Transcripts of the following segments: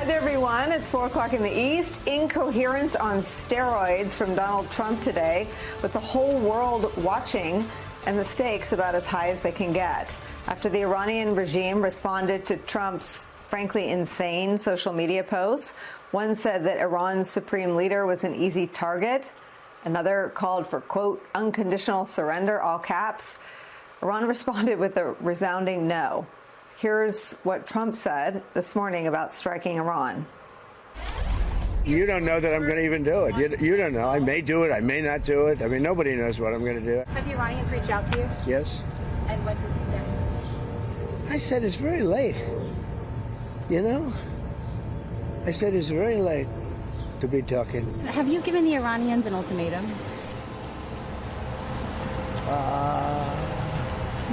Hi there, everyone. It's 4 o'clock in the East. Incoherence on steroids from Donald Trump today, with the whole world watching and the stakes about as high as they can get. After the Iranian regime responded to Trump's frankly insane social media posts, one said that Iran's supreme leader was an easy target. Another called for, quote, unconditional surrender, all caps. Iran responded with a resounding no. Here's what Trump said this morning about striking Iran. You don't know that I'm going to even do it. You don't know. I may do it. I may not do it. I mean, nobody knows what I'm going to do. Have the Iranians reached out to you? Yes. And what did you say? I said it's very late. You know? I said it's very late to be talking. Have you given the Iranians an ultimatum?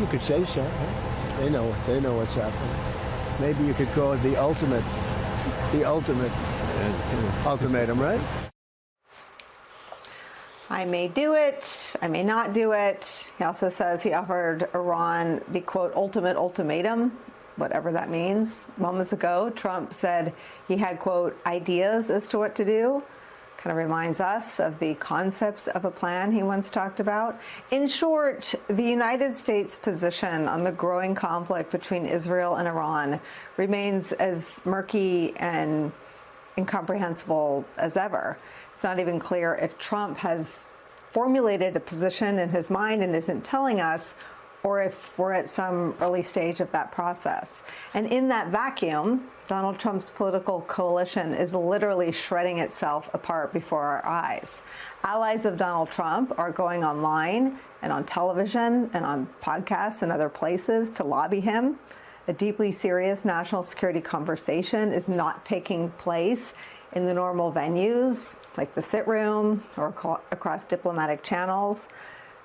You could say so. They know what's happening. Maybe you could call it the ultimate ultimatum, right? I may do it. I may not do it. He also says he offered Iran the, quote, ultimate ultimatum, whatever that means. Moments ago, Trump said he had, quote, ideas as to what to do. Kind of reminds us of the concepts of a plan he once talked about. In short, the United States' position on the growing conflict between Israel and Iran remains as murky and incomprehensible as ever. It's not even clear if Trump has formulated a position in his mind and isn't telling us, or if we're at some early stage of that process. And in that vacuum, Donald Trump's political coalition is literally shredding itself apart before our eyes. Allies of Donald Trump are going online and on television and on podcasts and other places to lobby him. A deeply serious national security conversation is not taking place in the normal venues, like the sit room or across diplomatic channels,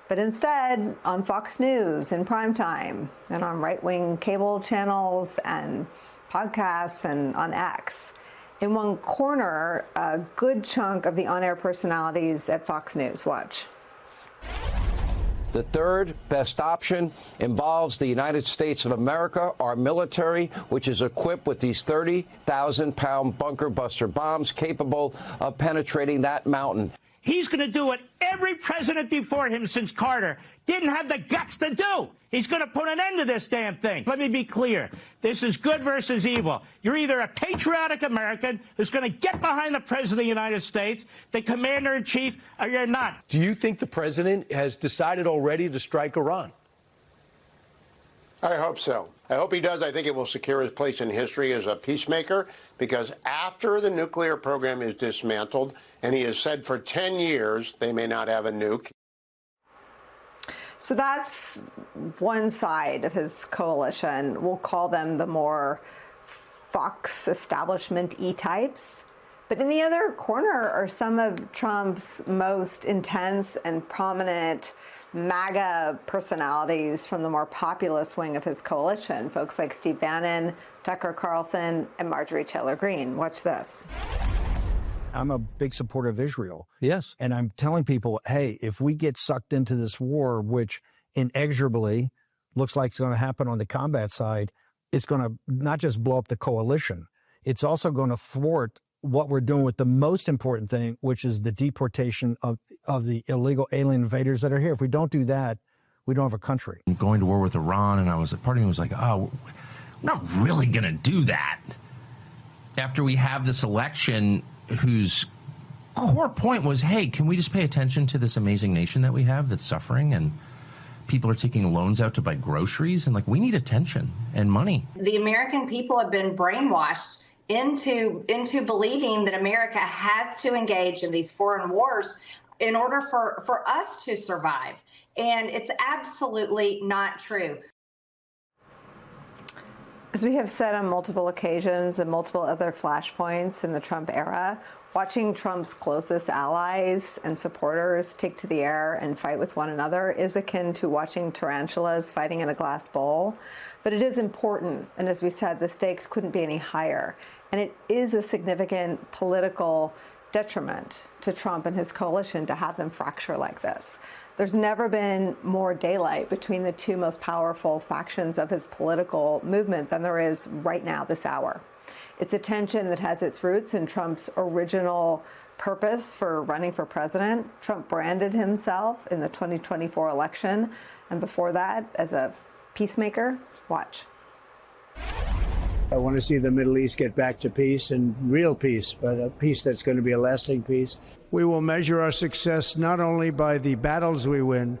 but instead on Fox News in primetime and on right-wing cable channels and podcasts and on X. In one corner, a good chunk of the on-air personalities at Fox News. Watch. The third best option involves the United States of America, our military, which is equipped with these 30,000-pound bunker buster bombs capable of penetrating that mountain. He's going to do what every president before him since Carter didn't have the guts to do. He's going to put an end to this damn thing. Let me be clear. This is good versus evil. You're either a patriotic American who's going to get behind the President of the United States, the Commander-in-Chief, or you're not. Do you think the president has decided already to strike Iran? I hope so. I hope he does. I think it will secure his place in history as a peacemaker, because after the nuclear program is dismantled, and he has said for 10 years they may not have a nuke. So that's one side of his coalition. We'll call them the more Fox establishment-y types. But in the other corner are some of Trump's most intense and prominent MAGA personalities from the more populist wing of his coalition, folks like Steve Bannon, Tucker Carlson, and Marjorie Taylor Greene. Watch this. I'm a big supporter of Israel. Yes. And I'm telling people, hey, if we get sucked into this war, which inexorably looks like it's going to happen on the combat side, it's going to not just blow up the coalition, it's also going to thwart what we're doing with the most important thing, which is the deportation of the illegal alien invaders that are here. If we don't do that, we don't have a country. Going to war with Iran, and part of me was like, oh, we're not really going to do that. After we have this election, whose core point was, hey, can we just pay attention to this amazing nation that we have that's suffering, and people are taking loans out to buy groceries, and we need attention and money. The American people have been brainwashed into believing that America has to engage in these foreign wars in order for us to survive. And it's absolutely not true. As we have said on multiple occasions and multiple other flashpoints in the Trump era, watching Trump's closest allies and supporters take to the air and fight with one another is akin to watching tarantulas fighting in a glass bowl. But it is important, and as we said, the stakes couldn't be any higher. And it is a significant political detriment to Trump and his coalition to have them fracture like this. There's never been more daylight between the two most powerful factions of his political movement than there is right now, this hour. It's a tension that has its roots in Trump's original purpose for running for president. Trump branded himself in the 2024 election, and before that as a peacemaker. Watch. I want to see the Middle East get back to peace, and real peace, but a peace that's going to be a lasting peace. We will measure our success not only by the battles we win,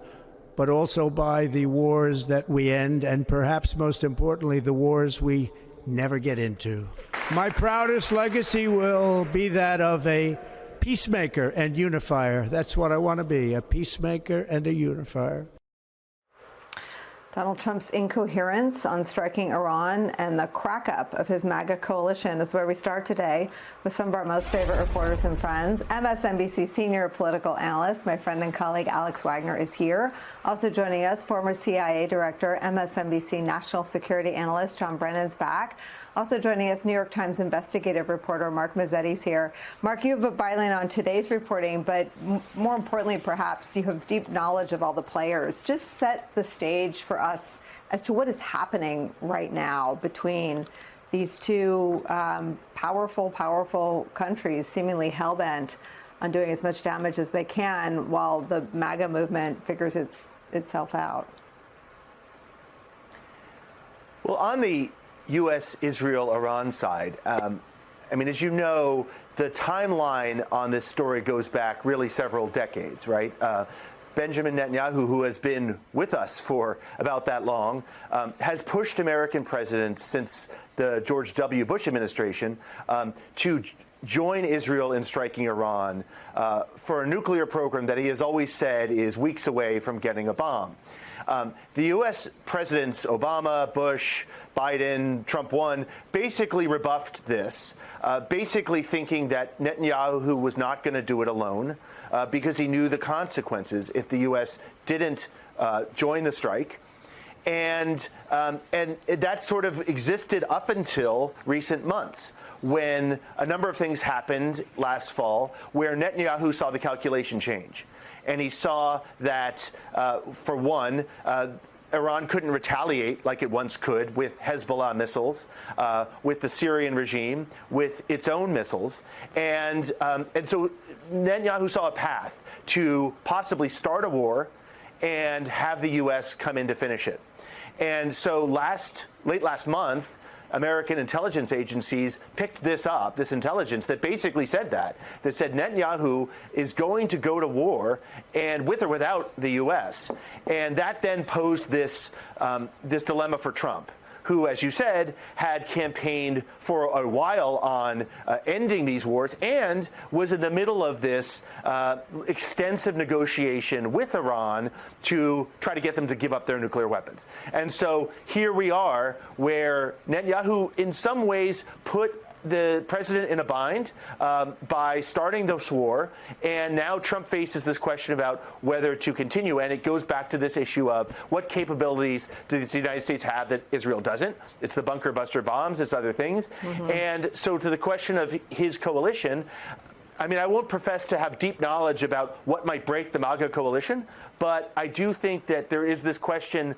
but also by the wars that we end, and perhaps most importantly, the wars we never get into. My proudest legacy will be that of a peacemaker and unifier. That's what I want to be, a peacemaker and a unifier. Donald Trump's incoherence on striking Iran and the crack-up of his MAGA coalition is where we start today with some of our most favorite reporters and friends. MSNBC senior political analyst, my friend and colleague Alex Wagner is here. Also joining us, former CIA director, MSNBC national security analyst John Brennan's back. Also joining us, New York Times investigative reporter Mark Mazzetti's here. Mark, you have a byline on today's reporting, but more importantly, perhaps, you have deep knowledge of all the players. Just set the stage for us as to what is happening right now between these two powerful countries, seemingly hell-bent on doing as much damage as they can while the MAGA movement figures itself out. Well, on the U.S., Israel, Iran side, I mean, as you know, the timeline on this story goes back really several decades, right? Benjamin Netanyahu, who has been with us for about that long, has pushed American presidents since the George W. Bush administration to join Israel in striking Iran for a nuclear program that he has always said is weeks away from getting a bomb. The U.S. presidents Obama, Bush, Biden, Trump 1 basically rebuffed this, basically thinking that Netanyahu was not going to do it alone because he knew the consequences if the U.S. didn't join the strike. And that sort of existed up until recent months, when a number of things happened last fall where Netanyahu saw the calculation change. And he saw that, for one, Iran couldn't retaliate like it once could with Hezbollah missiles, with the Syrian regime, with its own missiles. And so Netanyahu saw a path to possibly start a war and have the U.S. come in to finish it. And so late last month, American intelligence agencies picked this up, this intelligence that basically said that said Netanyahu is going to go to war, and with or without the U.S. And that then posed this dilemma for Trump, who, as you said, had campaigned for a while on ending these wars and was in the middle of this extensive negotiation with Iran to try to get them to give up their nuclear weapons. And so here we are, where Netanyahu in some ways put the president in a bind by starting this war, and now Trump faces this question about whether to continue, and it goes back to this issue of what capabilities does the United States have that Israel doesn't. It's the bunker buster bombs, it's other things. And so to the question of his coalition, I mean, I won't profess to have deep knowledge about what might break the MAGA coalition, but I do think that there is this question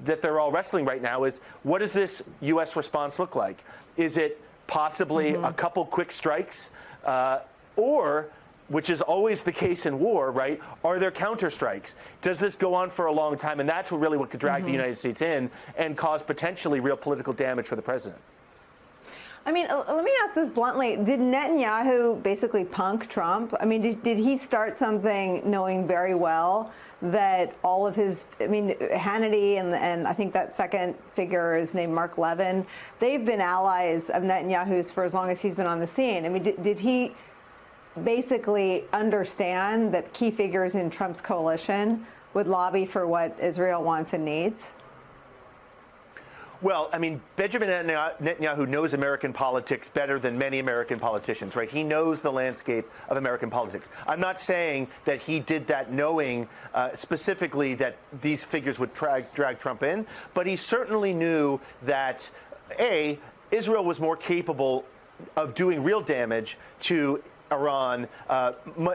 that they're all wrestling right now is, what does this U.S. response look like? Is it possibly a couple quick strikes, or, which is always the case in war, right, are there counterstrikes? Does this go on for a long time? And that's what could drag the United States in and cause potentially real political damage for the president. I mean, let me ask this bluntly. Did Netanyahu basically punk Trump? I mean, did he start something knowing very well that all of his, I mean, Hannity and I think that second figure is named Mark Levin, they've been allies of Netanyahu's for as long as he's been on the scene. I mean, did he basically understand that key figures in Trump's coalition would lobby for what Israel wants and needs? Well, I mean, Benjamin Netanyahu knows American politics better than many American politicians, right? He knows the landscape of American politics. I'm not saying that he did that knowing specifically that these figures would drag Trump in, but he certainly knew that, A, Israel was more capable of doing real damage to Iran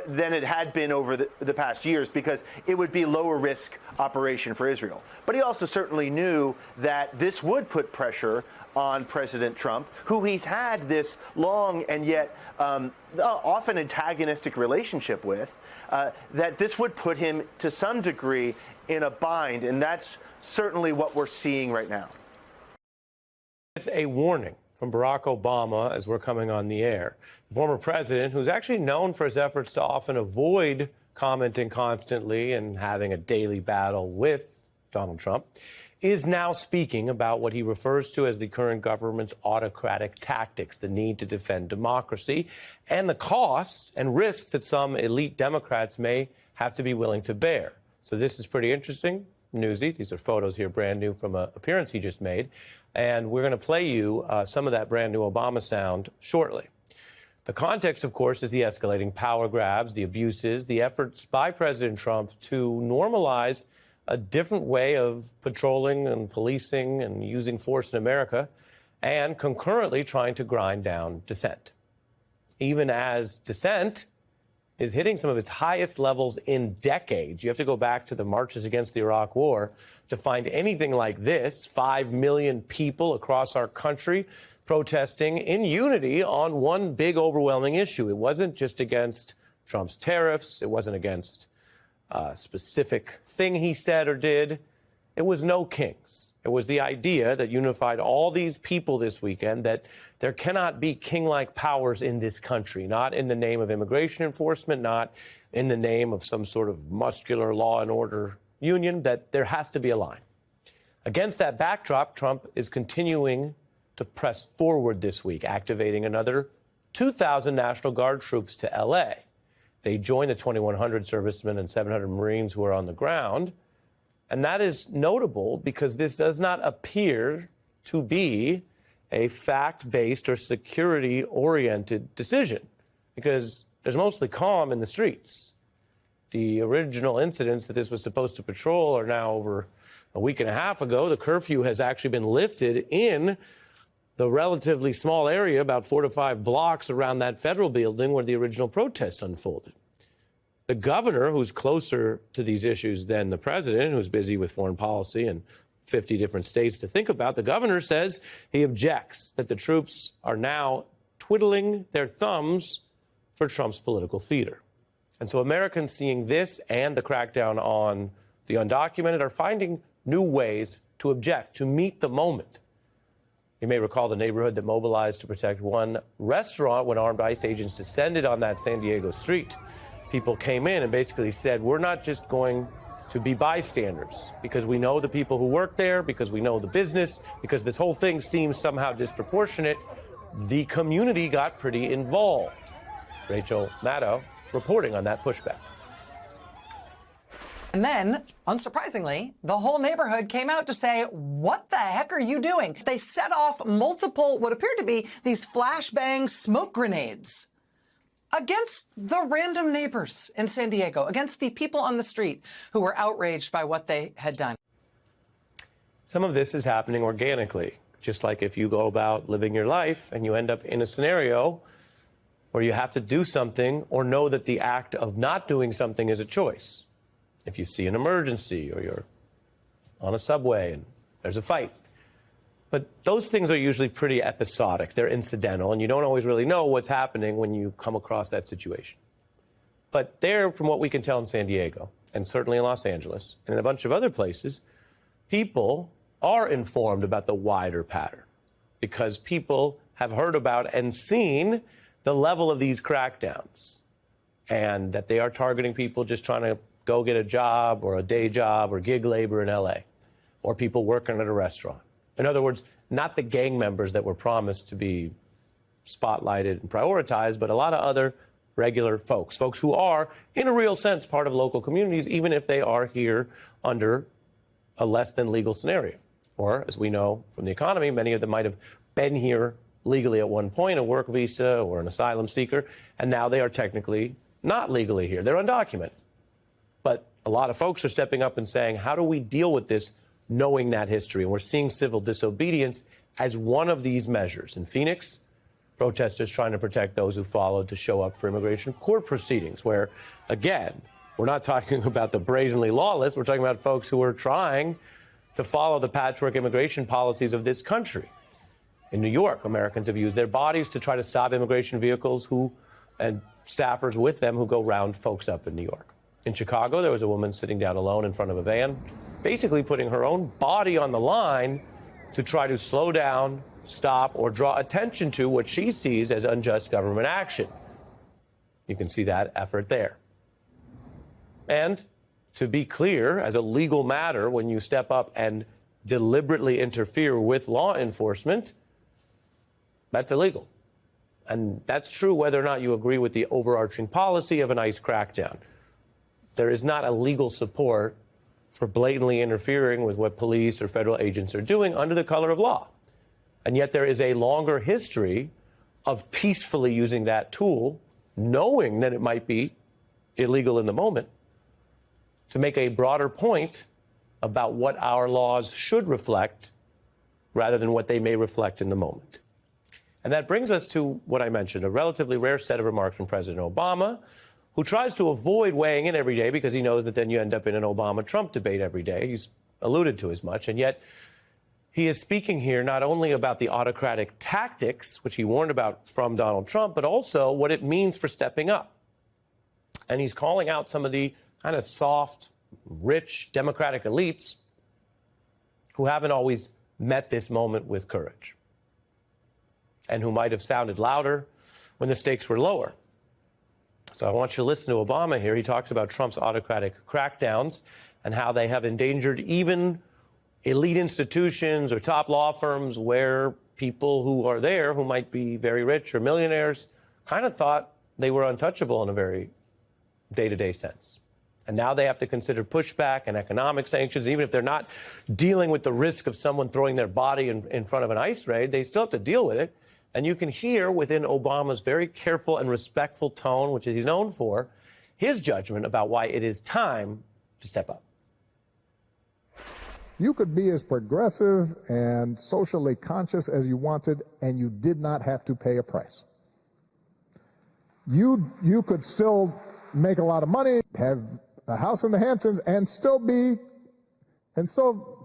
than it had been over the past years, because it would be lower risk operation for Israel. But he also certainly knew that this would put pressure on President Trump, who he's had this long and yet often antagonistic relationship with, that this would put him to some degree in a bind. And that's certainly what we're seeing right now. With a warning from Barack Obama as we're coming on the air, the former president, who's actually known for his efforts to often avoid commenting constantly and having a daily battle with Donald Trump, is now speaking about what he refers to as the current government's autocratic tactics, the need to defend democracy, and the costs and risks that some elite Democrats may have to be willing to bear. So this is pretty interesting, newsy. These are photos here, brand new from an appearance he just made. And we're going to play you some of that brand new Obama sound shortly. The context, of course, is the escalating power grabs, the abuses, the efforts by President Trump to normalize a different way of patrolling and policing and using force in America, and concurrently trying to grind down dissent. Even as dissent is hitting some of its highest levels in decades. You have to go back to the marches against the Iraq War to find anything like this. 5 million people across our country protesting in unity on one big overwhelming issue. It wasn't just against Trump's tariffs. It wasn't against a specific thing he said or did. It was no kings. It was the idea that unified all these people this weekend, that there cannot be king-like powers in this country, not in the name of immigration enforcement, not in the name of some sort of muscular law and order union, that there has to be a line. Against that backdrop, Trump is continuing to press forward this week, activating another 2,000 National Guard troops to L.A. They join the 2,100 servicemen and 700 Marines who are on the ground. And that is notable because this does not appear to be a fact-based or security-oriented decision, because there's mostly calm in the streets. The original incidents that this was supposed to patrol are now over a week and a half ago. The curfew has actually been lifted in the relatively small area, about 4 to 5 blocks around that federal building where the original protests unfolded. The governor, who's closer to these issues than the president, who's busy with foreign policy and 50 different states to think about, the governor says he objects that the troops are now twiddling their thumbs for Trump's political theater. And so Americans seeing this and the crackdown on the undocumented are finding new ways to object, to meet the moment. You may recall the neighborhood that mobilized to protect one restaurant when armed ICE agents descended on that San Diego street. People came in and basically said, we're not just going to be bystanders because we know the people who work there, because we know the business, because this whole thing seems somehow disproportionate. The community got pretty involved. Rachel Maddow reporting on that pushback. And then, unsurprisingly, the whole neighborhood came out to say, what the heck are you doing? They set off multiple, what appeared to be these flashbang smoke grenades against the random neighbors in San Diego, against the people on the street who were outraged by what they had done. Some of this is happening organically, just like if you go about living your life and you end up in a scenario where you have to do something or know that the act of not doing something is a choice. If you see an emergency or you're on a subway and there's a fight. But those things are usually pretty episodic. They're incidental, and you don't always really know what's happening when you come across that situation. But there, from what we can tell in San Diego, and certainly in Los Angeles, and in a bunch of other places, people are informed about the wider pattern because people have heard about and seen the level of these crackdowns and that they are targeting people just trying to go get a job or a day job or gig labor in L.A. or people working at a restaurant. In other words, not the gang members that were promised to be spotlighted and prioritized, but a lot of other regular folks who are, in a real sense, part of local communities, even if they are here under a less than legal scenario. Or, as we know from the economy, many of them might have been here legally at one point, a work visa or an asylum seeker, and now they are technically not legally here. They're undocumented. But a lot of folks are stepping up and saying, how do we deal with this knowing that history? And we're seeing civil disobedience as one of these measures. In Phoenix, protesters trying to protect those who followed to show up for immigration court proceedings, where, again, we're not talking about the brazenly lawless. We're talking about folks who are trying to follow the patchwork immigration policies of this country. In New York, Americans have used their bodies to try to stop immigration vehicles and staffers with them who go round folks up in New York. In Chicago, there was a woman sitting down alone in front of a van, basically putting her own body on the line to try to slow down, stop, or draw attention to what she sees as unjust government action. You can see that effort there. And to be clear, as a legal matter, when you step up and deliberately interfere with law enforcement, that's illegal. And that's true whether or not you agree with the overarching policy of an ICE crackdown. There is not a legal support for blatantly interfering with what police or federal agents are doing under the color of law. And yet there is a longer history of peacefully using that tool, knowing that it might be illegal in the moment, to make a broader point about what our laws should reflect rather than what they may reflect in the moment. And that brings us to what I mentioned, a relatively rare set of remarks from President Obama, who tries to avoid weighing in every day because he knows that then you end up in an Obama-Trump debate every day. He's alluded to as much. And yet he is speaking here not only about the autocratic tactics, which he warned about from Donald Trump, but also what it means for stepping up. And he's calling out some of the kind of soft, rich Democratic elites who haven't always met this moment with courage, and who might have sounded louder when the stakes were lower. So I want you to listen to Obama here. He talks about Trump's autocratic crackdowns and how they have endangered even elite institutions or top law firms where people who are there, who might be very rich or millionaires, kind of thought they were untouchable in a very day-to-day sense. And now they have to consider pushback and economic sanctions. Even if they're not dealing with the risk of someone throwing their body in front of an ICE raid, they still have to deal with it. And you can hear within Obama's very careful and respectful tone, which he's known for, his judgment about why it is time to step up. You could be as progressive and socially conscious as you wanted, and you did not have to pay a price. You could still make a lot of money, have a house in the Hamptons, and still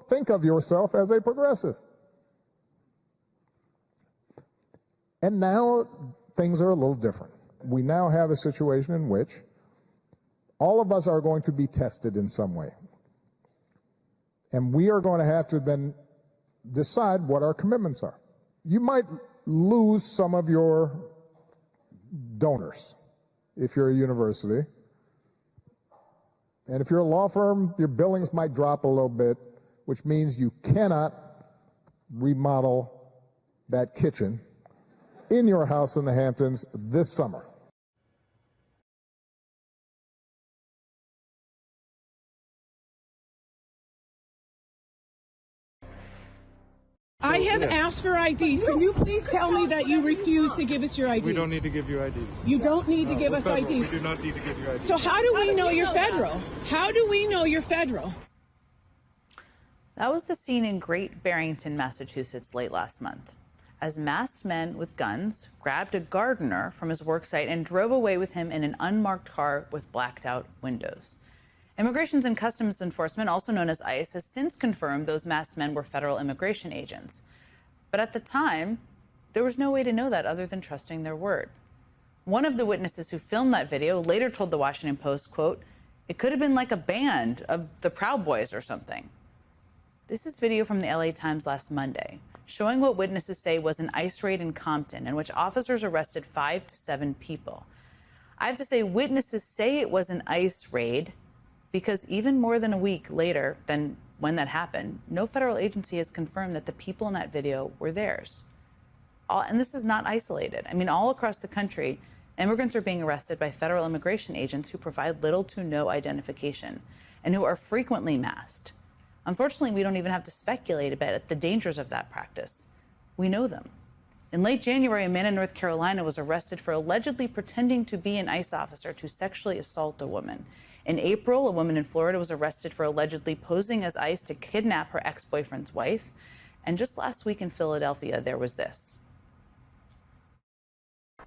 think of yourself as a progressive. And now things are a little different. We now have a situation in which all of us are going to be tested in some way. And we are going to have to then decide what our commitments are. You might lose some of your donors if you're a university. And if you're a law firm, your billings might drop a little bit, which means you cannot remodel that kitchen in your house in the Hamptons this summer. I have asked for IDs. Can you please tell me that you refuse to give us your IDs? We don't need to give you IDs. You don't need to give us federal. IDs. We do not need to give you IDs. So how do we know you're federal? How do we know you're federal? That was the scene in Great Barrington, Massachusetts late last month, as masked men with guns grabbed a gardener from his worksite and drove away with him in an unmarked car with blacked out windows. Immigration and Customs Enforcement, also known as ICE, has since confirmed those masked men were federal immigration agents. But at the time, there was no way to know that other than trusting their word. One of the witnesses who filmed that video later told the Washington Post, quote, "It could have been like a band of the Proud Boys or something." This is video from the LA Times last Monday, showing what witnesses say was an ICE raid in Compton in which officers arrested 5 to 7 people. I have to say, witnesses say it was an ICE raid because even more than a week later than when that happened, no federal agency has confirmed that the people in that video were theirs. And this is not isolated. I mean, all across the country, immigrants are being arrested by federal immigration agents who provide little to no identification and who are frequently masked. Unfortunately, we don't even have to speculate about the dangers of that practice. We know them. In late January, a man in North Carolina was arrested for allegedly pretending to be an ICE officer to sexually assault a woman. In April, a woman in Florida was arrested for allegedly posing as ICE to kidnap her ex-boyfriend's wife. And just last week in Philadelphia, there was this.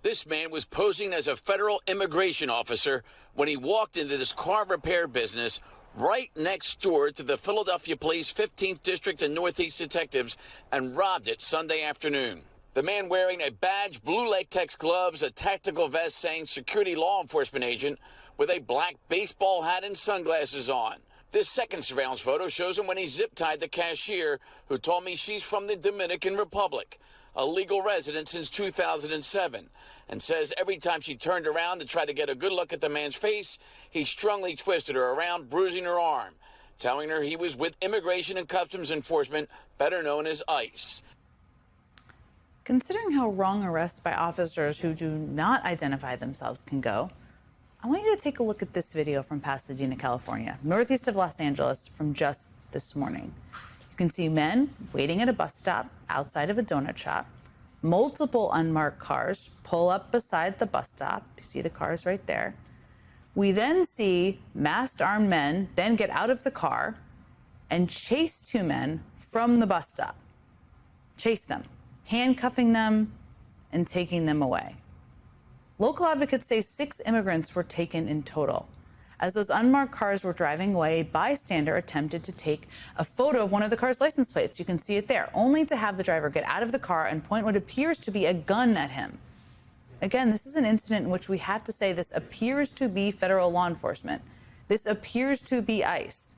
This man was posing as a federal immigration officer when he walked into this car repair business right next door to the Philadelphia Police 15th District and Northeast detectives and robbed it Sunday afternoon. The man wearing a badge, blue latex gloves, a tactical vest saying security law enforcement agent with a black baseball hat and sunglasses on. This second surveillance photo shows him when he zip-tied the cashier, who told me she's from the Dominican Republic, a legal resident since 2007, and says every time she turned around to try to get a good look at the man's face, he strongly twisted her around, bruising her arm, telling her he was with Immigration and Customs Enforcement, better known as ICE. Considering how wrong arrests by officers who do not identify themselves can go, I want you to take a look at this video from Pasadena, California, northeast of Los Angeles, from just this morning. You can see men waiting at a bus stop outside of a donut shop. Multiple unmarked cars pull up beside the bus stop. You see the cars right there. We then see masked armed men then get out of the car and chase two men from the bus stop. Chase them, handcuffing them and taking them away. Local advocates say 6 immigrants were taken in total. As those unmarked cars were driving away, a bystander attempted to take a photo of one of the car's license plates. You can see it there, only to have the driver get out of the car and point what appears to be a gun at him. Again, this is an incident in which we have to say this appears to be federal law enforcement. This appears to be ICE.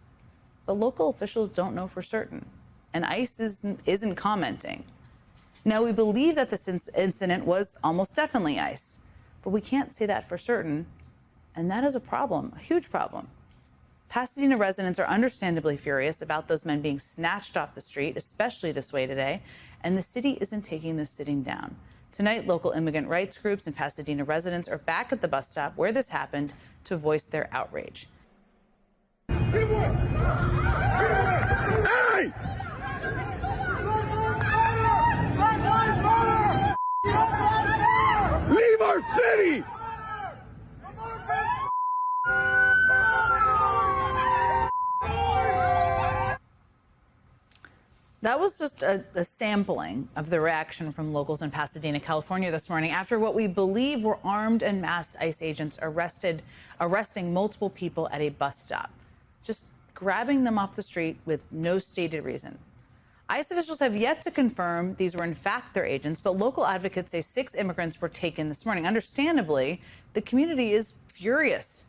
But local officials don't know for certain, and ICE isn't commenting. Now, we believe that this incident was almost definitely ICE, but we can't say that for certain, and that is a problem, a huge problem. Pasadena residents are understandably furious about those men being snatched off the street, especially this way today, and the city isn't taking this sitting down. Tonight, local immigrant rights groups and Pasadena residents are back at the bus stop where this happened to voice their outrage. Hey! Leave our city! That was just a sampling of the reaction from locals in Pasadena, California this morning after what we believe were armed and masked ICE agents arresting multiple people at a bus stop, just grabbing them off the street with no stated reason. ICE officials have yet to confirm these were in fact their agents, but local advocates say 6 immigrants were taken this morning. Understandably, the community is furious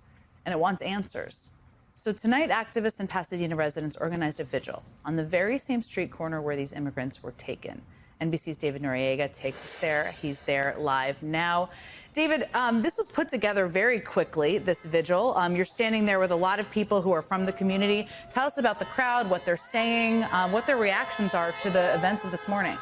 and it wants answers. So tonight, activists and Pasadena residents organized a vigil on the very same street corner where these immigrants were taken. NBC's David Noriega takes us there. He's there live now. David, this was put together very quickly, this vigil. You're standing there with a lot of people who are from the community. Tell us about the crowd, what they're saying, what their reactions are to the events of this morning.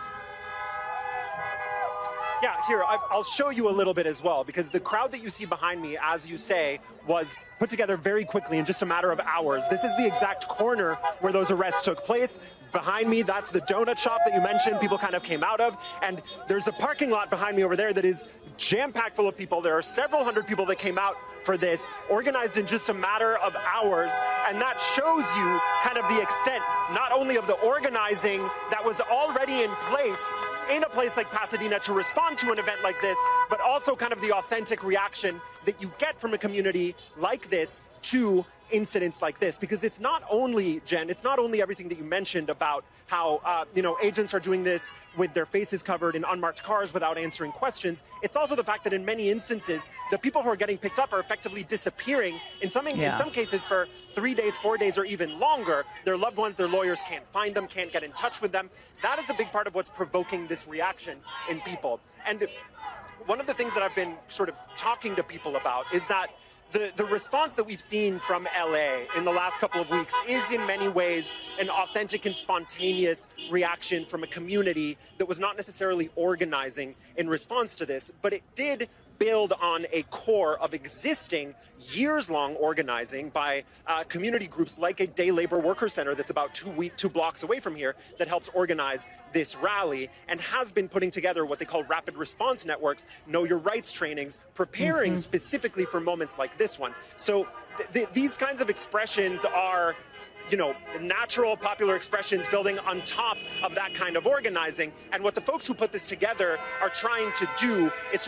Yeah, here, I'll show you a little bit as well, because the crowd that you see behind me, as you say, was put together very quickly in just a matter of hours. This is the exact corner where those arrests took place. Behind me, that's the donut shop that you mentioned people kind of came out of. And there's a parking lot behind me over there that is jam-packed full of people. There are several hundred people that came out for this, organized in just a matter of hours. And that shows you kind of the extent, not only of the organizing that was already in a place like Pasadena to respond to an event like this, but also kind of the authentic reaction that you get from a community like this to incidents like this. Because it's not only, Jen, it's not only everything that you mentioned about how, agents are doing this with their faces covered in unmarked cars without answering questions. It's also the fact that in many instances, the people who are getting picked up are effectively disappearing, in some cases for 3 days, 4 days, or even longer. Their loved ones, their lawyers can't find them, can't get in touch with them. That is a big part of what's provoking this reaction in people. And one of the things that I've been sort of talking to people about is that the response that we've seen from LA in the last couple of weeks is in many ways an authentic and spontaneous reaction from a community that was not necessarily organizing in response to this, but it did build on a core of existing years-long organizing by community groups like a day labor worker center that's about 2 blocks away from here that helped organize this rally and has been putting together what they call rapid response networks, know your rights trainings, preparing specifically for moments like this one. So these kinds of expressions are, natural popular expressions building on top of that kind of organizing. And what the folks who put this together are trying to do is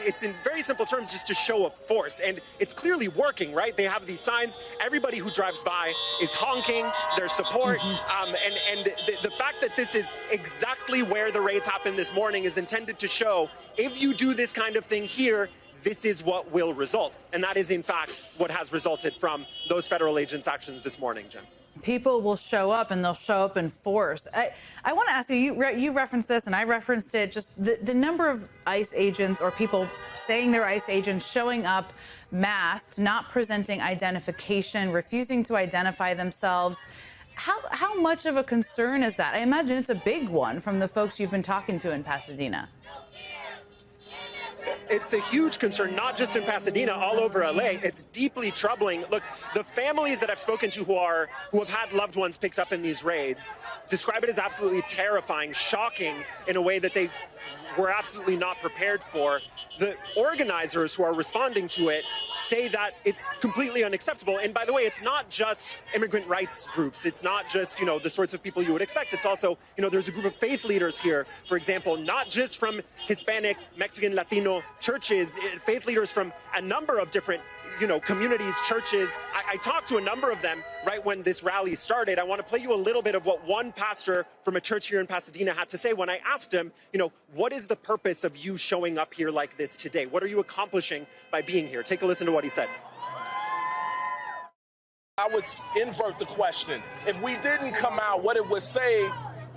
it's in very simple terms just to show of force. And it's clearly working, right? They have these signs. Everybody who drives by is honking their support. And the fact that this is exactly where the raids happened this morning is intended to show if you do this kind of thing here, this is what will result. And that is, in fact, what has resulted from those federal agents' actions this morning, Jen. People will show up, and they'll show up in force. I want to ask you, you referenced this, and I referenced it, just the number of ICE agents or people saying they're ICE agents showing up masked, not presenting identification, refusing to identify themselves. How much of a concern is that? I imagine it's a big one from the folks you've been talking to in Pasadena. It's a huge concern, not just in Pasadena, all over LA. It's deeply troubling. Look, the families that I've spoken to who have had loved ones picked up in these raids describe it as absolutely terrifying, shocking in a way that they were absolutely not prepared for. The organizers who are responding to it say that it's completely unacceptable. And by the way, it's not just immigrant rights groups. It's not just, the sorts of people you would expect. It's also, there's a group of faith leaders here, for example, not just from Hispanic, Mexican, Latino churches, faith leaders from a number of different communities, churches. I talked to a number of them right when this rally started. I want to play you a little bit of what one pastor from a church here in Pasadena had to say when I asked him, what is the purpose of you showing up here like this today? What are you accomplishing by being here? Take a listen to what he said. I would invert the question. If we didn't come out, what it would say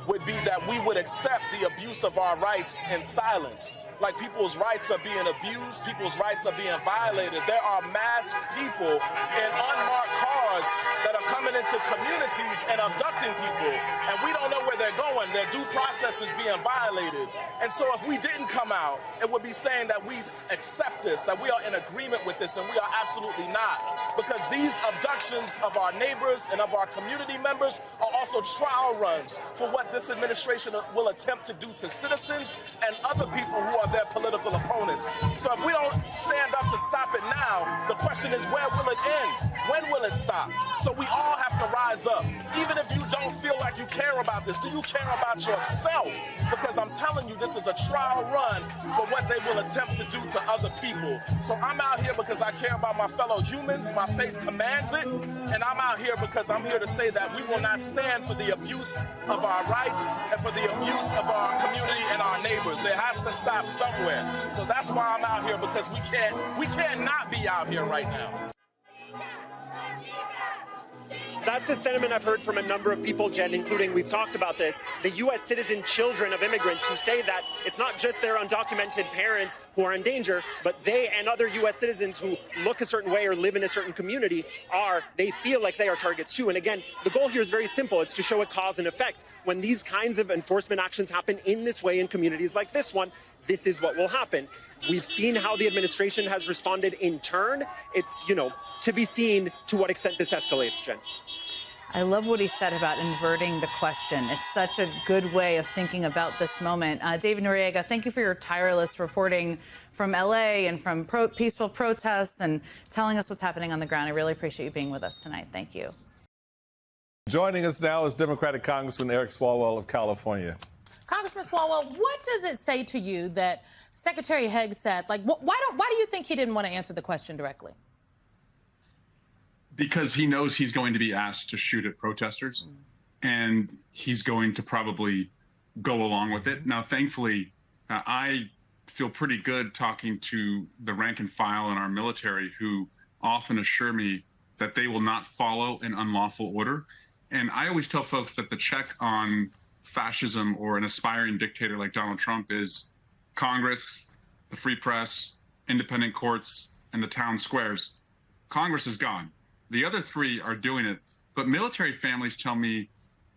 would be that we would accept the abuse of our rights in silence. Like people's rights are being abused, people's rights are being violated. There are masked people in unmarked cars that are coming into communities and abducting people, and we don't know where they're going. Their due process is being violated. And so if we didn't come out, it would be saying that we accept this, that we are in agreement with this, and we are absolutely not. Because these abductions of our neighbors and of our community members are also trial runs for what this administration will attempt to do to citizens and other people who are their political opponents. So if we don't stand up to stop it now, the question is, where will it end? When will it stop? So we all have to rise up. Even if you don't feel like you care about this, do you care about yourself? Because I'm telling you, this is a trial run for what they will attempt to do to other people. So I'm out here because I care about my fellow humans. My faith commands it. And I'm out here because I'm here to say that we will not stand for the abuse of our rights and for the abuse of our community and our neighbors. It has to stop somewhere. So that's why I'm out here, because we can't not be out here right now. That's a sentiment I've heard from a number of people, Jen, including, we've talked about this, the U.S. citizen children of immigrants who say that it's not just their undocumented parents who are in danger, but they and other U.S. citizens who look a certain way or live in a certain community they feel like they are targets too. And again, the goal here is very simple. It's to show a cause and effect. When these kinds of enforcement actions happen in this way in communities like this one, this is what will happen. We've seen how the administration has responded in turn. It's, to be seen to what extent this escalates, Jen. I love what he said about inverting the question. It's such a good way of thinking about this moment. David Noriega, thank you for your tireless reporting from LA and from peaceful protests and telling us what's happening on the ground. I really appreciate you being with us tonight. Thank you. Joining us now is Democratic Congressman Eric Swalwell of California. Congressman Swalwell, what does it say to you that Secretary Haig said? Like, why do you think he didn't want to answer the question directly? Because he knows he's going to be asked to shoot at protesters, and he's going to probably go along with it. Now, thankfully, I feel pretty good talking to the rank and file in our military who often assure me that they will not follow an unlawful order. And I always tell folks that the check on fascism or an aspiring dictator like Donald Trump is Congress, the free press, independent courts, and the town squares. Congress is gone. The other three are doing it, but military families tell me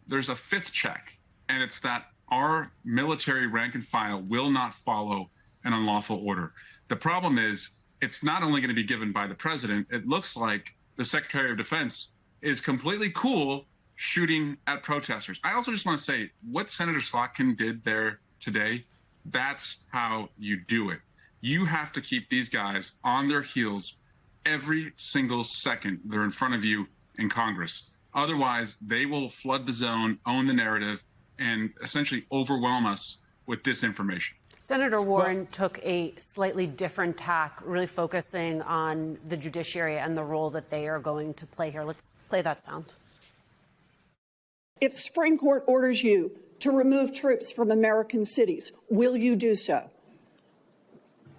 there's a fifth check, and it's that our military rank and file will not follow an unlawful order. The problem is it's not only going to be given by the president. It looks like the Secretary of Defense is completely cool shooting at protesters. I also just want to say what Senator Slotkin did there today, that's how you do it. You have to keep these guys on their heels every single second they're in front of you in Congress. Otherwise, they will flood the zone, own the narrative, and essentially overwhelm us with disinformation. Senator Warren took a slightly different tack, really focusing on the judiciary and the role that they are going to play here. Let's play that sound. If the Supreme Court orders you to remove troops from American cities, will you do so?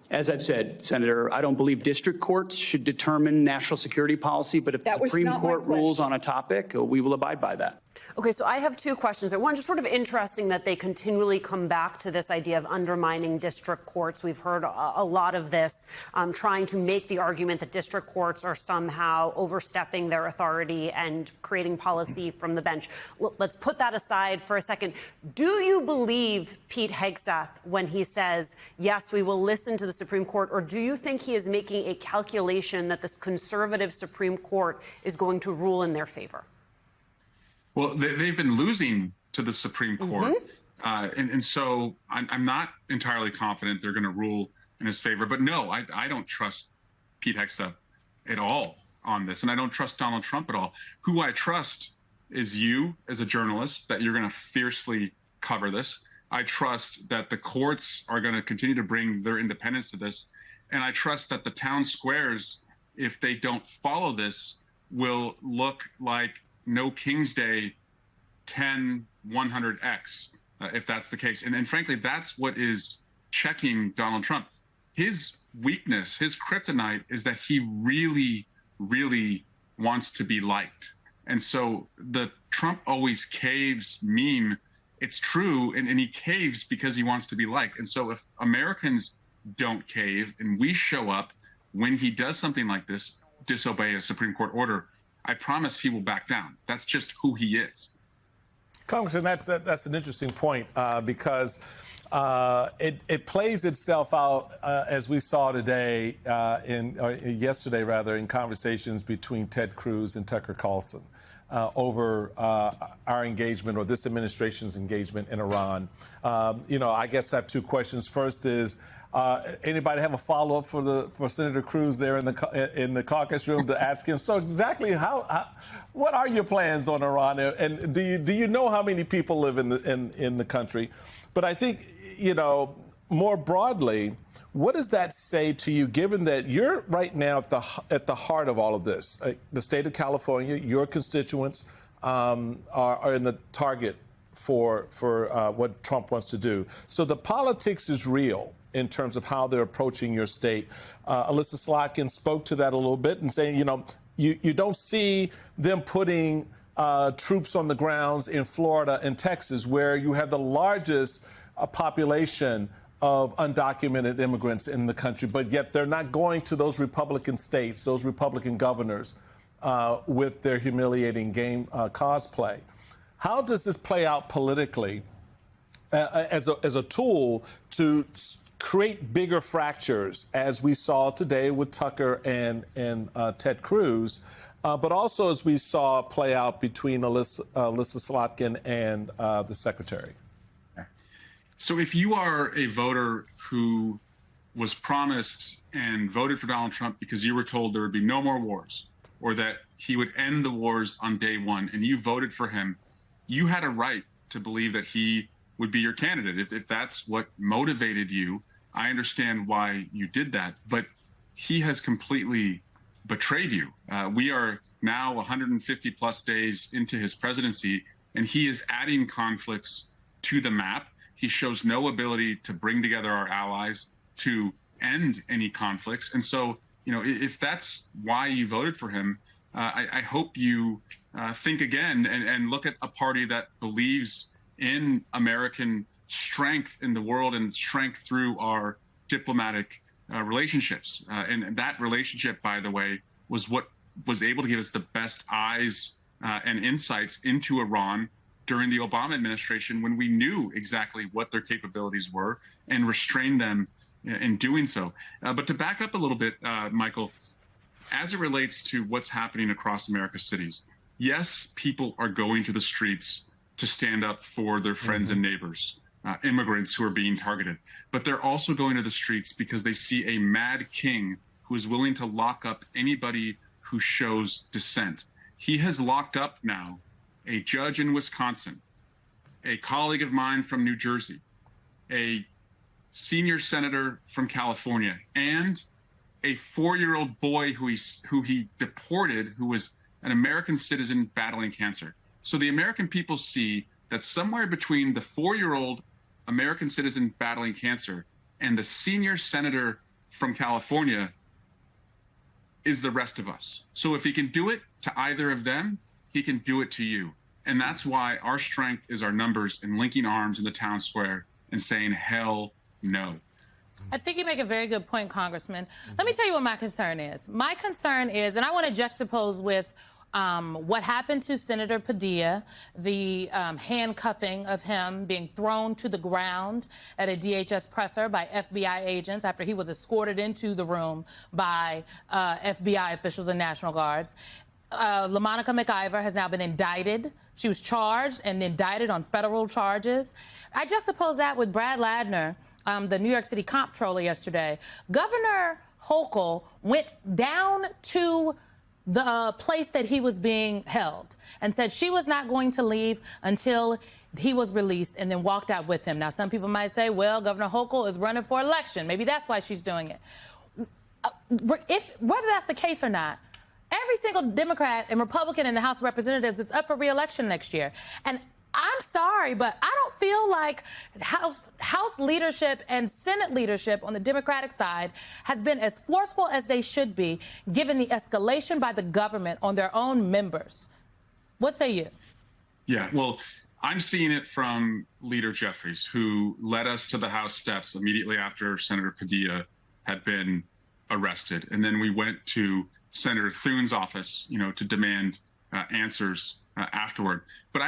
As I've said, Senator, I don't believe district courts should determine national security policy, but if the Supreme Court rules on a topic, we will abide by that. Okay, so I have two questions there. One, just sort of interesting that they continually come back to this idea of undermining district courts. We've heard a lot of this, trying to make the argument that district courts are somehow overstepping their authority and creating policy from the bench. Let's put that aside for a second. Do you believe Pete Hegseth when he says, yes, we will listen to the Supreme Court, or do you think he is making a calculation that this conservative Supreme Court is going to rule in their favor? Well, they've been losing to the Supreme Court. And so I'm not entirely confident they're going to rule in his favor. But no, I don't trust Pete Hegseth at all on this. And I don't trust Donald Trump at all. Who I trust is you as a journalist, that you're going to fiercely cover this. I trust that the courts are going to continue to bring their independence to this. And I trust that the town squares, if they don't follow this, will look like No King's Day 10-100X, if that's the case. And frankly, that's what is checking Donald Trump. His weakness, his kryptonite, is that he really, really wants to be liked. And so the Trump always caves meme, it's true, and he caves because he wants to be liked. And so if Americans don't cave and we show up when he does something like this, disobey a Supreme Court order, I promise he will back down. That's just who he is. Congressman, that's an interesting point because it plays itself out as we saw today, yesterday rather, in conversations between Ted Cruz and Tucker Carlson over our engagement, or this administration's engagement in Iran. I guess I have two questions. First is, anybody have a follow-up for Senator Cruz there in the caucus room to ask him? So exactly what are your plans on Iran, and do you know how many people live in the country? But I think more broadly, what does that say to you, given that you're right now at the heart of all of this? The state of California, your constituents are in the target for what Trump wants to do. So the politics is real in terms of how they're approaching your state. Alyssa Slotkin spoke to that a little bit and saying, you don't see them putting troops on the grounds in Florida and Texas, where you have the largest population of undocumented immigrants in the country, but yet they're not going to those Republican states, those Republican governors with their humiliating game cosplay. How does this play out politically as a tool to create bigger fractures, as we saw today with Tucker and Ted Cruz, but also as we saw play out between Alyssa Slotkin and the secretary? So if you are a voter who was promised and voted for Donald Trump because you were told there would be no more wars, or that he would end the wars on day one, and you voted for him, you had a right to believe that he would be your candidate. If that's what motivated you, I understand why you did that, but he has completely betrayed you. We are now 150 plus days into his presidency, and he is adding conflicts to the map. He shows no ability to bring together our allies to end any conflicts. And so, if that's why you voted for him, I hope you think again and look at a party that believes in American strength in the world and strength through our diplomatic relationships. And that relationship, by the way, was what was able to give us the best eyes and insights into Iran during the Obama administration, when we knew exactly what their capabilities were and restrained them in doing so. But to back up a little bit, Michael, as it relates to what's happening across America's cities, yes, people are going to the streets to stand up for their friends and neighbors, immigrants who are being targeted. But they're also going to the streets because they see a mad king who is willing to lock up anybody who shows dissent. he has locked up now a judge in Wisconsin, a colleague of mine from New Jersey, a senior senator from California, and a 4-year-old boy who he deported, who was an American citizen battling cancer. So the American people see that somewhere between the 4-year-old American citizen battling cancer and the senior senator from California is the rest of us. So if he can do it to either of them, he can do it to you. And that's why our strength is our numbers and linking arms in the town square and saying, hell no. I think you make a very good point, Congressman. Let me tell you what my concern is. My concern is, and I want to juxtapose with what happened to Senator Padilla, the handcuffing of him, being thrown to the ground at a DHS presser by FBI agents after he was escorted into the room by FBI officials and National Guards. LaMonica McIver has now been indicted. She was charged and indicted on federal charges. I juxtapose that with Brad Ladner, the New York City comptroller yesterday. Governor Hochul went down to the place that he was being held and said she was not going to leave until he was released, and then walked out with him. Now, some people might say, well, Governor Hochul is running for election. Maybe that's why she's doing it. Whether that's the case or not, every single Democrat and Republican in the House of Representatives is up for re-election next year. And I'm sorry, but I don't feel like House leadership and Senate leadership on the Democratic side has been as forceful as they should be, given the escalation by the government on their own members. What say you? Yeah, well, I'm seeing it from Leader Jeffries, who led us to the House steps immediately after Senator Padilla had been arrested. And then we went to Senator Thune's office, to demand answers afterward. But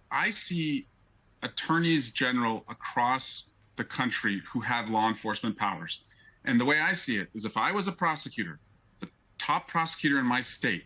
I see attorneys general across the country who have law enforcement powers. And the way I see it is, if I was a prosecutor, the top prosecutor in my state,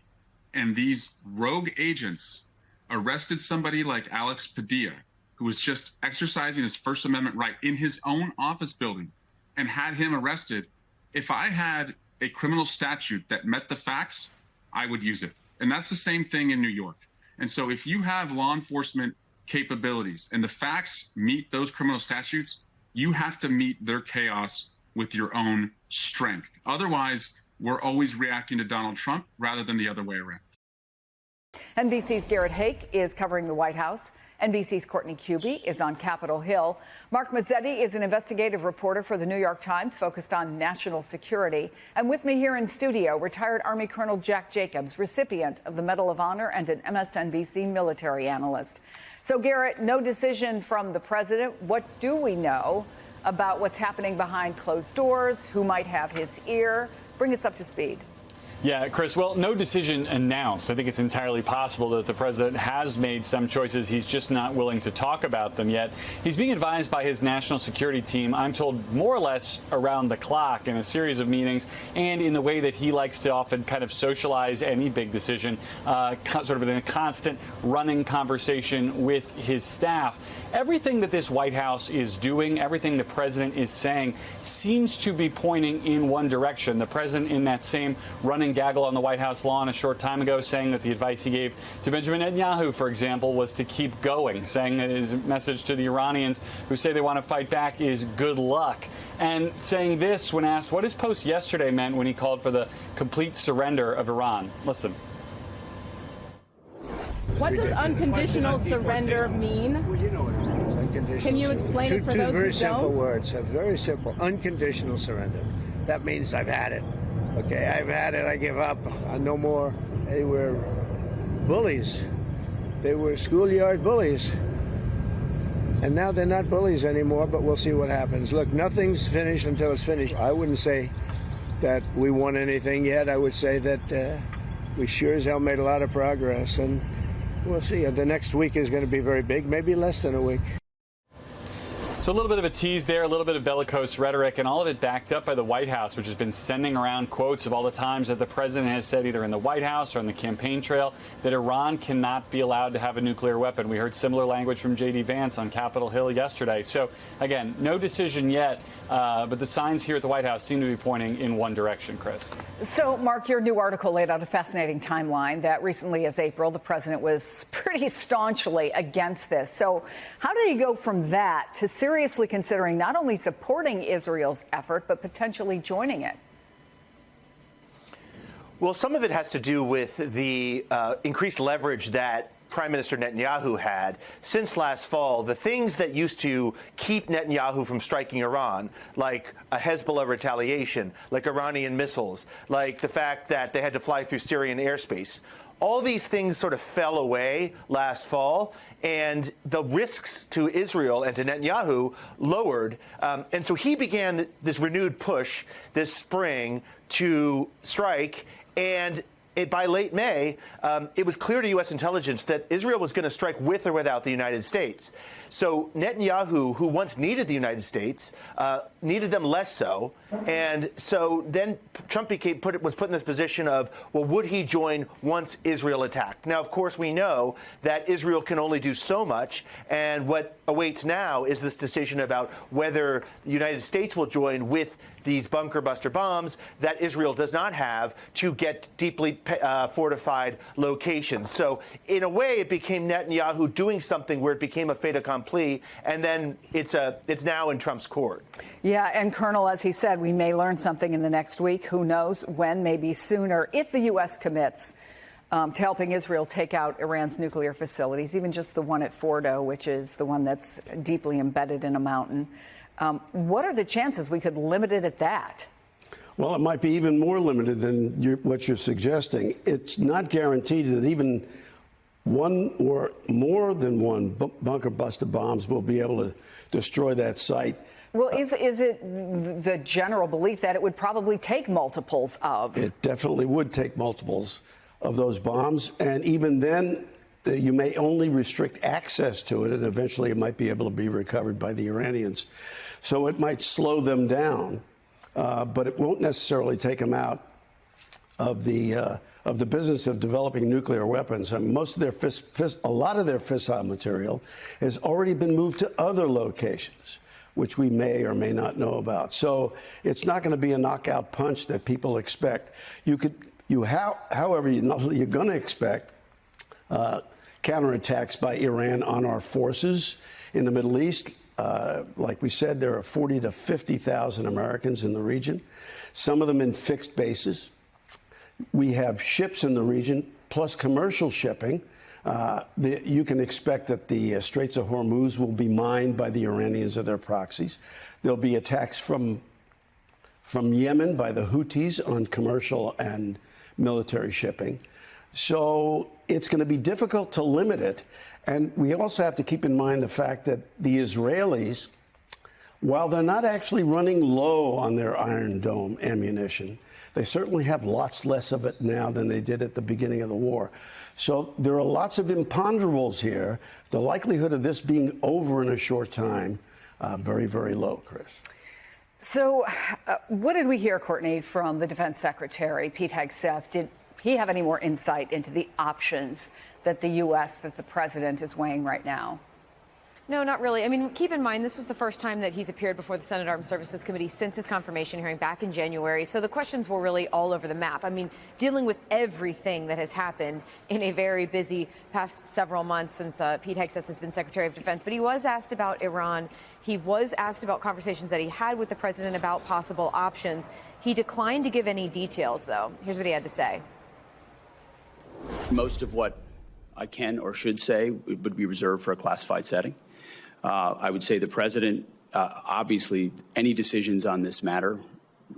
and these rogue agents arrested somebody like Alex Padilla, who was just exercising his First Amendment right in his own office building, and had him arrested, if I had a criminal statute that met the facts, I would use it. And that's the same thing in New York. And so if you have law enforcement capabilities and the facts meet those criminal statutes, you have to meet their chaos with your own strength. Otherwise, we're always reacting to Donald Trump rather than the other way around. NBC's Garrett Hake is covering the White House. NBC's Courtney Kube is on Capitol Hill. Mark Mazzetti is an investigative reporter for the New York Times focused on national security. And with me here in studio, retired Army Colonel Jack Jacobs, recipient of the Medal of Honor and an MSNBC military analyst. So, Garrett, no decision from the president. What do we know about what's happening behind closed doors? Who might have his ear? Bring us up to speed. Yeah, Chris, well, no decision announced. I think it's entirely possible that the president has made some choices. He's just not willing to talk about them yet. He's being advised by his national security team, I'm told, more or less around the clock in a series of meetings, and in the way that he likes to often kind of socialize any big decision, sort of in a constant running conversation with his staff. Everything that this White House is doing, everything the president is saying, seems to be pointing in one direction. The president, in that same running gaggle on the White House lawn a short time ago, saying that the advice he gave to Benjamin Netanyahu, for example, was to keep going, saying that his message to the Iranians who say they want to fight back is good luck, and saying this when asked what his post yesterday meant when he called for the complete surrender of Iran. Listen. What does unconditional surrender mean? Well, you know what it means. Unconditional. Can you explain it for those who don't? Two very simple words. Very simple. Unconditional surrender. That means I've had it. Okay, I've had it. I give up. No more. They were bullies. They were schoolyard bullies. And now they're not bullies anymore, but we'll see what happens. Look, nothing's finished until it's finished. I wouldn't say that we won anything yet. I would say that we sure as hell made a lot of progress. And we'll see. The next week is going to be very big, maybe less than a week. So a little bit of a tease there, a little bit of bellicose rhetoric, and all of it backed up by the White House, which has been sending around quotes of all the times that the president has said, either in the White House or on the campaign trail, that Iran cannot be allowed to have a nuclear weapon. We heard similar language from J.D. Vance on Capitol Hill yesterday. So, again, no decision yet, but the signs here at the White House seem to be pointing in one direction, Chris. So, Mark, your new article laid out a fascinating timeline that recently as April, the president was pretty staunchly against this. So how did he go from that to seriously considering not only supporting Israel's effort, but potentially joining it? Well, some of it has to do with the increased leverage that Prime Minister Netanyahu had since last fall. The things that used to keep Netanyahu from striking Iran, like a Hezbollah retaliation, like Iranian missiles, like the fact that they had to fly through Syrian airspace, all these things sort of fell away last fall, and the risks to Israel and to Netanyahu lowered. And so he began this renewed push this spring to strike. And by late May, it was clear to U.S. intelligence that Israel was going to strike with or without the United States. So Netanyahu, who once needed the United States, needed them less so. And so then Trump was put in this position of, well, would he join once Israel attacked? Now, of course, we know that Israel can only do so much. And what awaits now is this decision about whether the United States will join with these bunker buster bombs that Israel does not have to get deeply fortified locations. So in a way, it became Netanyahu doing something where it became a fait accompli, and then it's now in Trump's court. Yeah, and Colonel, as he said, we may learn something in the next week. Who knows when, maybe sooner, if the U.S. commits to helping Israel take out Iran's nuclear facilities, even just the one at Fordo, which is the one that's deeply embedded in a mountain. What are the chances we could limit it at that? Well, it might be even more limited than what you're suggesting. It's not guaranteed that even one or more than one bunker buster bombs will be able to destroy that site. Well, is it the general belief that it would probably take multiples of? It definitely would take multiples of those bombs. And even then, you may only restrict access to it, and eventually it might be able to be recovered by the Iranians. So it might slow them down, but it won't necessarily take them out of the business of developing nuclear weapons. And most of their a lot of their fissile material has already been moved to other locations, which we may or may not know about. So it's not going to be a knockout punch that people expect. However, you're going to expect counterattacks by Iran on our forces in the Middle East. Like we said, there are 40 to 50,000 Americans in the region, some of them in fixed bases. We have ships in the region, plus commercial shipping. You can expect that the Straits of Hormuz will be mined by the Iranians or their proxies. There'll be attacks from Yemen by the Houthis on commercial and military shipping. So it's going to be difficult to limit it. And we also have to keep in mind the fact that the Israelis, while they're not actually running low on their Iron Dome ammunition, they certainly have lots less of it now than they did at the beginning of the war. So there are lots of imponderables here. The likelihood of this being over in a short time, very, very low, Chris. So what did we hear, Courtney, from the Defense Secretary, Pete Hegseth? Did he have any more insight into the options that the U.S., that the president is weighing right now? No, not really. I mean, keep in mind, this was the first time that he's appeared before the Senate Armed Services Committee since his confirmation hearing back in January. So the questions were really all over the map. I mean, dealing with everything that has happened in a very busy past several months since Pete Hegseth has been Secretary of Defense. But he was asked about Iran. He was asked about conversations that he had with the president about possible options. He declined to give any details, though. Here's what he had to say. Most of what I can or should say would be reserved for a classified setting. I would say the president, obviously, any decisions on this matter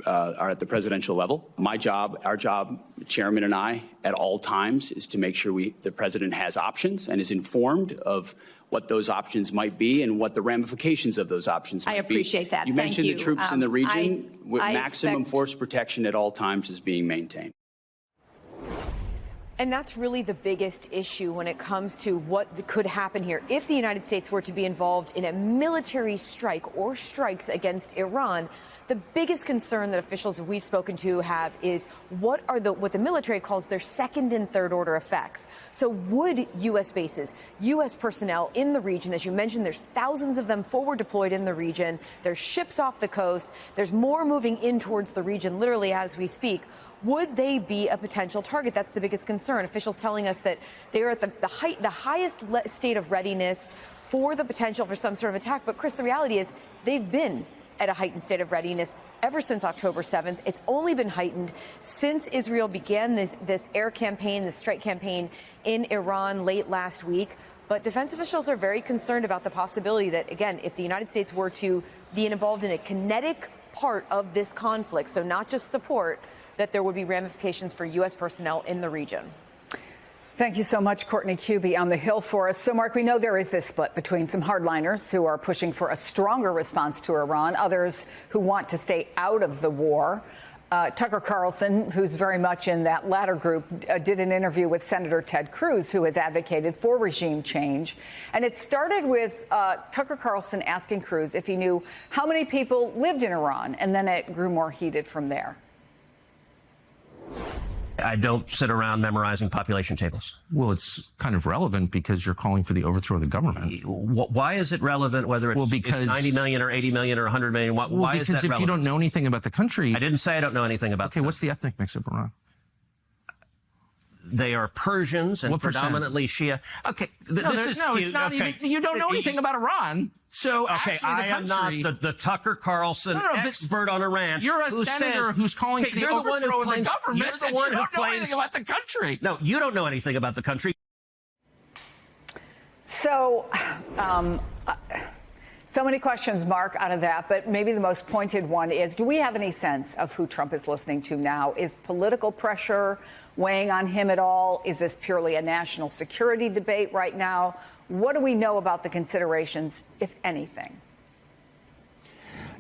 are at the presidential level. My job, our job, Chairman and I, at all times, is to make sure the president has options and is informed of what those options might be and what the ramifications of those options might be. I appreciate that. You mentioned the troops in the region with I maximum expect... force protection at all times is being maintained. And that's really the biggest issue when it comes to what could happen here. If the United States were to be involved in a military strike or strikes against Iran, the biggest concern that officials that we've spoken to have is what the military calls their second and third order effects. So would U.S. bases, U.S. personnel in the region, as you mentioned, there's thousands of them forward deployed in the region. There's ships off the coast. There's more moving in towards the region, literally as we speak. Would they be a potential target? That's the biggest concern. Officials telling us that they are at the highest state of readiness for the potential for some sort of attack. But Chris, the reality is they've been at a heightened state of readiness ever since October 7th. It's only been heightened since Israel began this air campaign, this strike campaign in Iran late last week. But defense officials are very concerned about the possibility that, again, if the United States were to be involved in a kinetic part of this conflict, so not just support, that there would be ramifications for U.S. personnel in the region. Thank you so much, Courtney Kube, on the Hill for us. So, Mark, we know there is this split between some hardliners who are pushing for a stronger response to Iran, others who want to stay out of the war. Tucker Carlson, who's very much in that latter group, did an interview with Senator Ted Cruz, who has advocated for regime change. And it started with Tucker Carlson asking Cruz if he knew how many people lived in Iran, and then it grew more heated from there. I don't sit around memorizing population tables. Well, it's kind of relevant because you're calling for the overthrow of the government. Why is it relevant whether it's 90 million or 80 million or 100 million? Why is that relevant? Because if you don't know anything about the country... I didn't say I don't know anything about Okay, what's the ethnic mix of Iran? They are Persians and predominantly Shia. Okay, it's not even... You don't know anything about Iran. So okay, I am not the Tucker Carlson expert on Iran. You're a senator who's calling for the overthrow of the government. You're the one who don't know anything about the country. No, you don't know anything about the country. So, so many questions, Mark, out of that. But maybe the most pointed one is, do we have any sense of who Trump is listening to now? Is political pressure weighing on him at all? Is this purely a national security debate right now? What do we know about the considerations, if anything?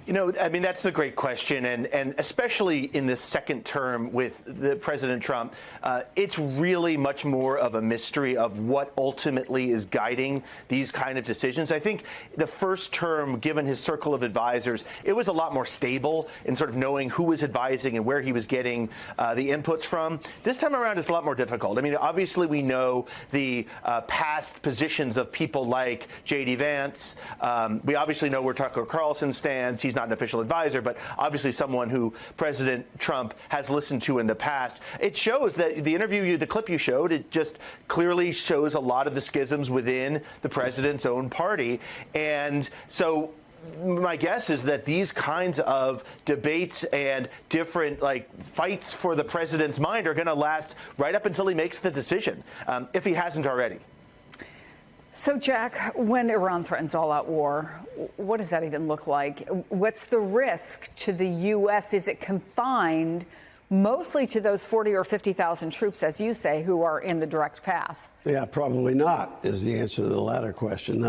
You know, I mean, that's a great question. And especially in this second term with President Trump, it's really much more of a mystery of what ultimately is guiding these kind of decisions. I think the first term, given his circle of advisors, it was a lot more stable in sort of knowing who was advising and where he was getting the inputs from. This time around, it's a lot more difficult. I mean, obviously, we know the past positions of people like J.D. Vance. We obviously know where Tucker Carlson stands. He's not an official advisor, but obviously someone who President Trump has listened to in the past. It shows that the clip you showed, it just clearly shows a lot of the schisms within the president's own party. And so my guess is that these kinds of debates and different fights for the president's mind are going to last right up until he makes the decision, if he hasn't already. So, Jack, when Iran threatens all-out war, what does that even look like? What's the risk to the U.S.? Is it confined mostly to those 40 or 50,000 troops, as you say, who are in the direct path? Yeah, probably not is the answer to the latter question.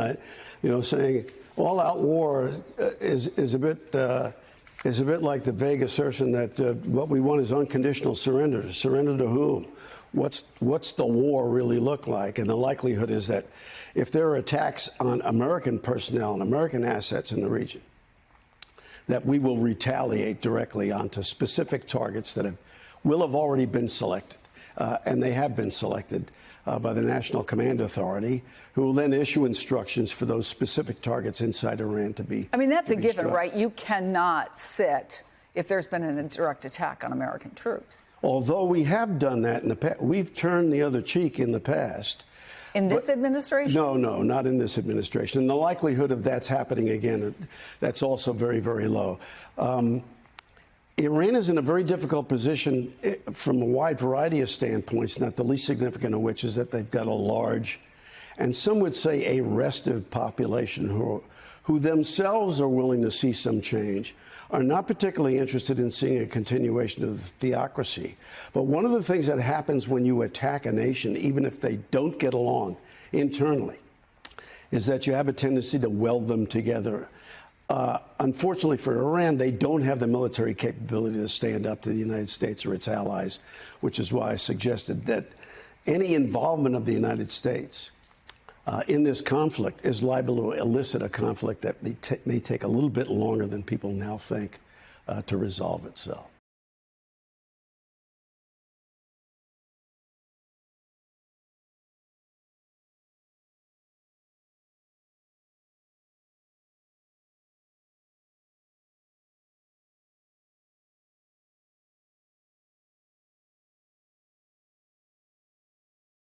Saying all-out war is a bit like the vague assertion that what we want is unconditional surrender. Surrender to whom? What's the war really look like? And the likelihood is that if there are attacks on American personnel and American assets in the region, that we will retaliate directly onto specific targets that will have already been selected. And they have been selected by the National Command Authority, who will then issue instructions for those specific targets inside Iran to be. I mean, that's a given, struck. right? You cannot sit if there's been a direct attack on American troops. Although we have done that in the past, we've turned the other cheek in the past. In this administration? No, not in this administration. And the likelihood of that's happening again, that's also very, very low. Iran is in a very difficult position from a wide variety of standpoints, not the least significant of which is that they've got a large, and some would say a restive population who themselves are willing to see some change, are not particularly interested in seeing a continuation of the theocracy. But one of the things that happens when you attack a nation, even if they don't get along internally, is that you have a tendency to weld them together. Unfortunately for Iran, they don't have the military capability to stand up to the United States or its allies, which is why I suggested that Any involvement of the United States in this conflict is liable to elicit a conflict that may take a little bit longer than people now think to resolve itself.